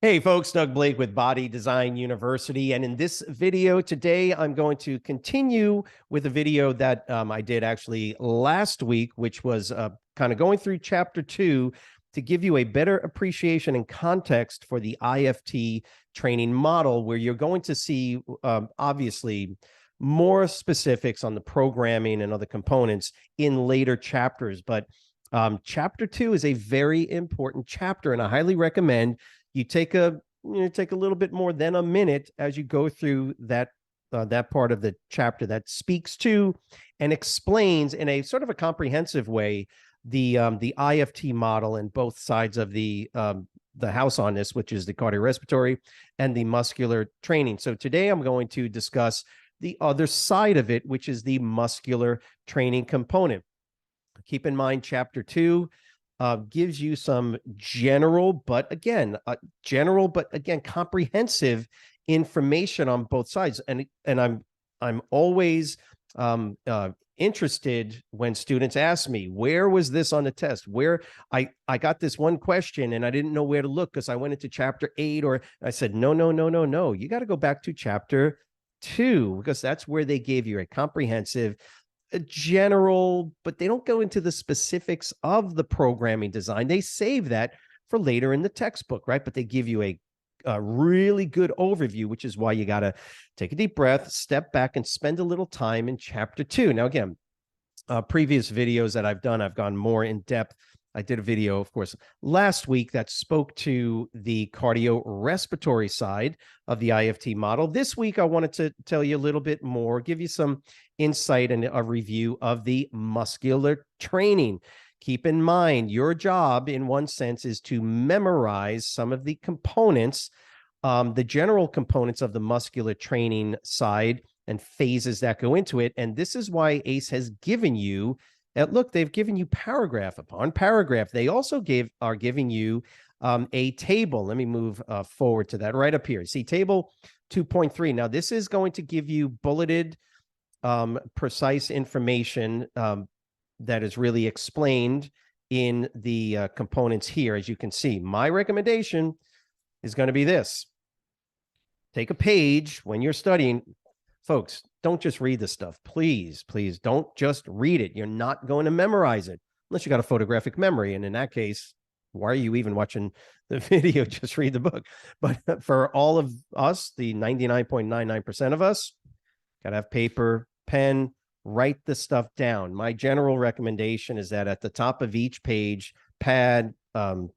Hey folks, Doug Blake with Body Design University. And in this video today, I'm going to continue with a video that I did actually last week, which was kind of going through chapter 2 to give you a better appreciation and context for the IFT training model, where you're going to see, obviously, more specifics on the programming and other components in later chapters. But chapter 2 is a very important chapter, and I highly recommend you take a little bit more than a minute as you go through that part of the chapter that speaks to and explains in a sort of a comprehensive way the IFT model and both sides of the house on this, which is the cardiorespiratory and the muscular training. So today I'm going to discuss the other side of it, which is the muscular training component. Keep in mind, chapter 2 gives you some general, but again, comprehensive information on both sides. And I'm always interested when students ask me, where was this on the test? Where I got this one question and I didn't know where to look because I went into chapter 8, or I said, no. You got to go back to chapter 2 because that's where they gave you a comprehensive, a general, but they don't go into the specifics of the programming design. They save that for later in the textbook, right? But they give you a really good overview, which is why you got to take a deep breath, step back, and spend a little time in chapter 2. Now, again, previous videos that I've done, I've gone more in depth. I did a video, of course, last week that spoke to the cardiorespiratory side of the IFT model. This week, I wanted to tell you a little bit more, give you some insight and a review of the muscular training. Keep in mind, your job, in one sense, is to memorize some of the components, the general components of the muscular training side and phases that go into it. And this is why ACE has given you, look, they've given you paragraph upon paragraph. They also are giving you a table. Let me move forward to that right up here. See, table 2.3. Now, this is going to give you bulleted, precise information that is really explained in the components here. As you can see, my recommendation is going to be this. Take a page when you're studying. Folks, don't just read this stuff. Please don't just read it. You're not going to memorize it unless you got a photographic memory. And in that case, why are you even watching the video? Just read the book. But for all of us, the 99.99% of us, got to have paper, pen, write the stuff down. My general recommendation is that at the top of each page, pad,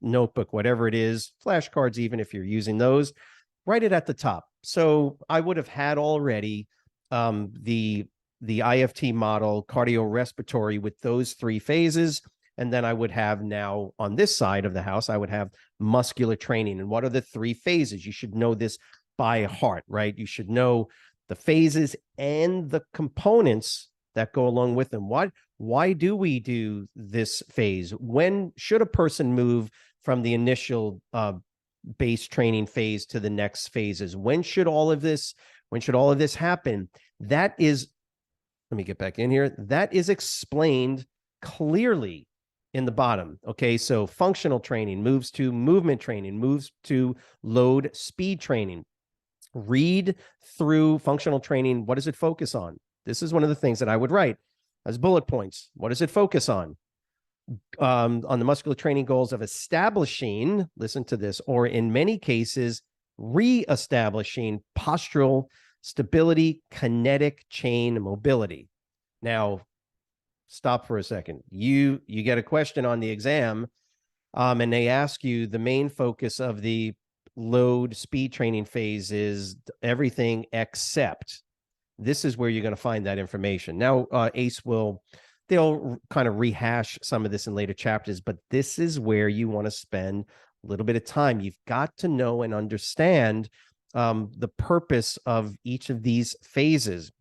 notebook, whatever it is, flashcards, even if you're using those, write it at the top. So I would have had already the IFT model, cardiorespiratory, with those 3 phases. And then I would have now on this side of the house, I would have muscular training. And what are the 3 phases? You should know this by heart, right? You should know the phases and the components that go along with them. Why do we do this phase? When should a person move from the initial base training phase to the next phases? When should all of this happen? That is, let me get back in here. That is explained clearly in the bottom. Okay, so functional training moves to movement training, moves to load speed training. Read through functional training. What does it focus on? This is one of the things that I would write as bullet points. What does it focus on? On the muscular training goals of establishing, listen to this, or in many cases, re-establishing postural stability, kinetic chain mobility. Now, stop for a second. You get a question on the exam, and they ask you the main focus of the load speed training phase is everything except. This is where you're going to find that information. Now, ACE they'll kind of rehash some of this in later chapters, but this is where you want to spend a little bit of time. You've got to know and understand the purpose of each of these phases,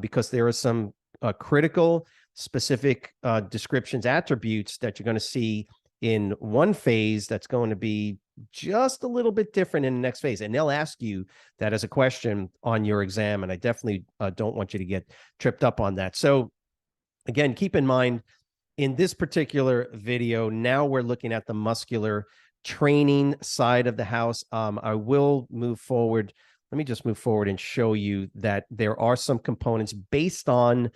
because there are some critical, specific descriptions, attributes that you're going to see in one phase that's going to be just a little bit different in the next phase. And they'll ask you that as a question on your exam. And I definitely don't want you to get tripped up on that. So again, keep in mind, in this particular video, now we're looking at the muscular training side of the house. I will move forward. Let me just move forward and show you that there are some components based on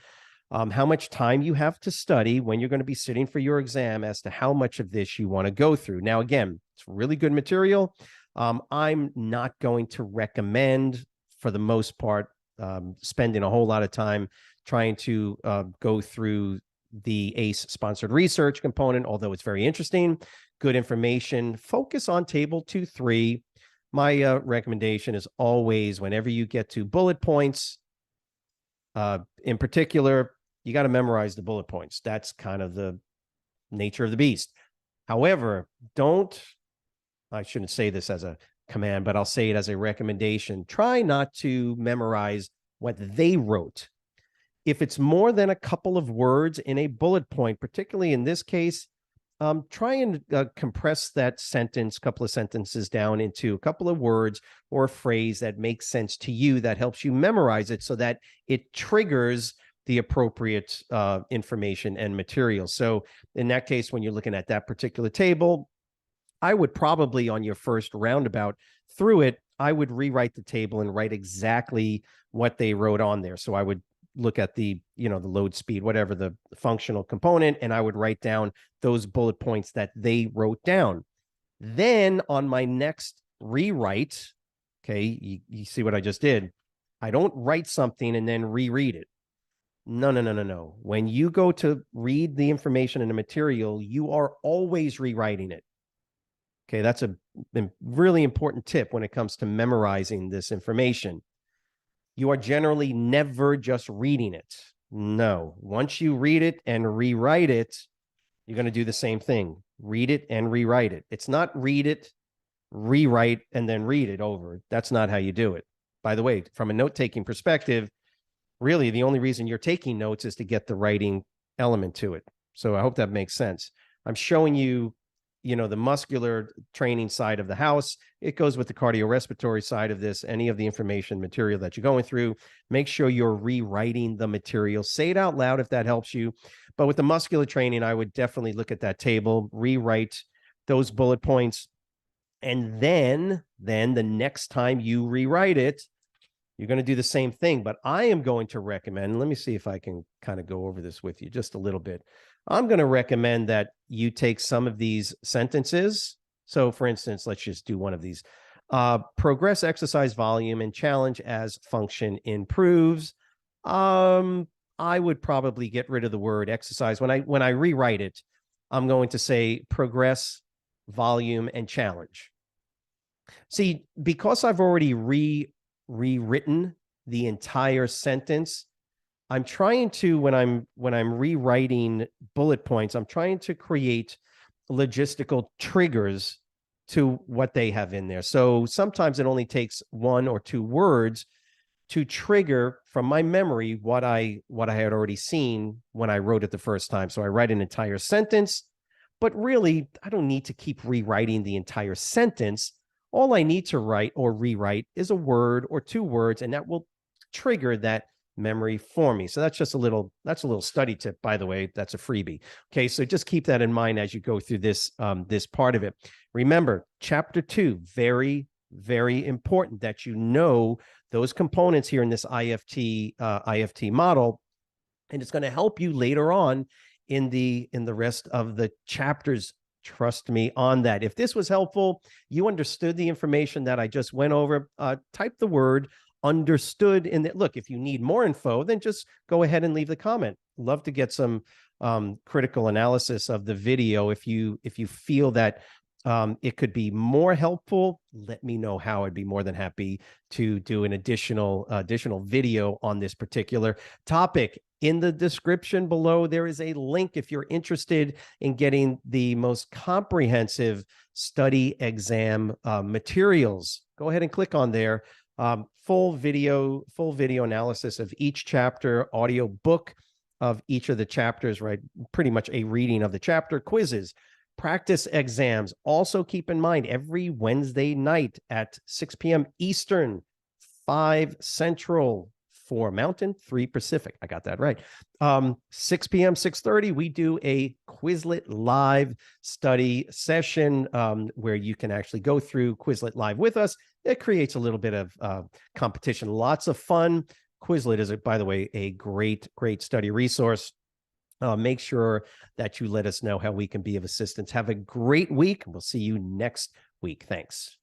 how much time you have to study when you're going to be sitting for your exam as to how much of this you want to go through. Now, again, it's really good material. I'm not going to recommend, for the most part, spending a whole lot of time trying to go through the ACE sponsored research component, although it's very interesting, good information. Focus on table 2-3. My recommendation is always, whenever you get to bullet points, in particular, you got to memorize the bullet points. That's kind of the nature of the beast. However, I shouldn't say this as a command, but I'll say it as a recommendation. Try not to memorize what they wrote. If it's more than a couple of words in a bullet point, particularly in this case, try and compress that sentence, couple of sentences down into a couple of words or a phrase that makes sense to you, that helps you memorize it so that it triggers the appropriate information and material. So in that case, when you're looking at that particular table, I would probably, on your first roundabout through it, I would rewrite the table and write exactly what they wrote on there. So I would look at the load speed, whatever the functional component, and I would write down those bullet points that they wrote down. Then on my next rewrite, okay, you see what I just did? I don't write something and then reread it. No. When you go to read the information in the material, you are always rewriting it. Okay, that's a really important tip when it comes to memorizing this information. You are generally never just reading it. No, once you read it and rewrite it, you're going to do the same thing. Read it and rewrite it. It's not read it, rewrite, and then read it over. That's not how you do it. By the way, from a note-taking perspective, really the only reason you're taking notes is to get the writing element to it. So I hope that makes sense. I'm showing you, the muscular training side of the house. It goes with the cardiorespiratory side of this. Any of the information material that you're going through, make sure you're rewriting the material. Say it out loud if that helps you. But with the muscular training, I would definitely look at that table, rewrite those bullet points. And then the next time you rewrite it, you're going to do the same thing. But I am going to recommend, let me see if I can kind of go over this with you just a little bit. I'm going to recommend that you take some of these sentences. So for instance, let's just do one of these. Progress exercise volume and challenge as function improves. I would probably get rid of the word exercise. When I rewrite it, I'm going to say progress, volume, and challenge. See, because I've already rewritten the entire sentence, I'm trying to, when I'm rewriting bullet points, I'm trying to create logistical triggers to what they have in there. So sometimes it only takes 1 or 2 words to trigger from my memory what I had already seen when I wrote it the first time. So I write an entire sentence, but really I don't need to keep rewriting the entire sentence. All I need to write or rewrite is a word or 2 words, and that will trigger that memory for me. So that's a little study tip, by the way. That's a freebie. Okay, so just keep that in mind as you go through this this part of it. Remember, chapter 2, very, very important that you know those components here in this IFT model, and it's going to help you later on in the rest of the chapters. Trust me on that. If this was helpful, you understood the information that I just went over, type the word understood in that. Look, if you need more info, then just go ahead and leave the comment. Love to get some critical analysis of the video. If you feel that it could be more helpful, let me know how. I'd be more than happy to do an additional video on this particular topic. In the description below, there is a link if you're interested in getting the most comprehensive study exam materials. Go ahead and click on there. Full video analysis of each chapter, audio book of each of the chapters, right? Pretty much a reading of the chapter, quizzes, practice exams. Also keep in mind, every Wednesday night at 6 p.m. Eastern, 5 Central, 4 Mountain, 3 Pacific. I got that right. 6 p.m., 6:30, we do a Quizlet Live study session where you can actually go through Quizlet Live with us. It creates a little bit of competition, lots of fun. Quizlet is, by the way, a great study resource. Make sure that you let us know how we can be of assistance. Have a great week. We'll see you next week. Thanks.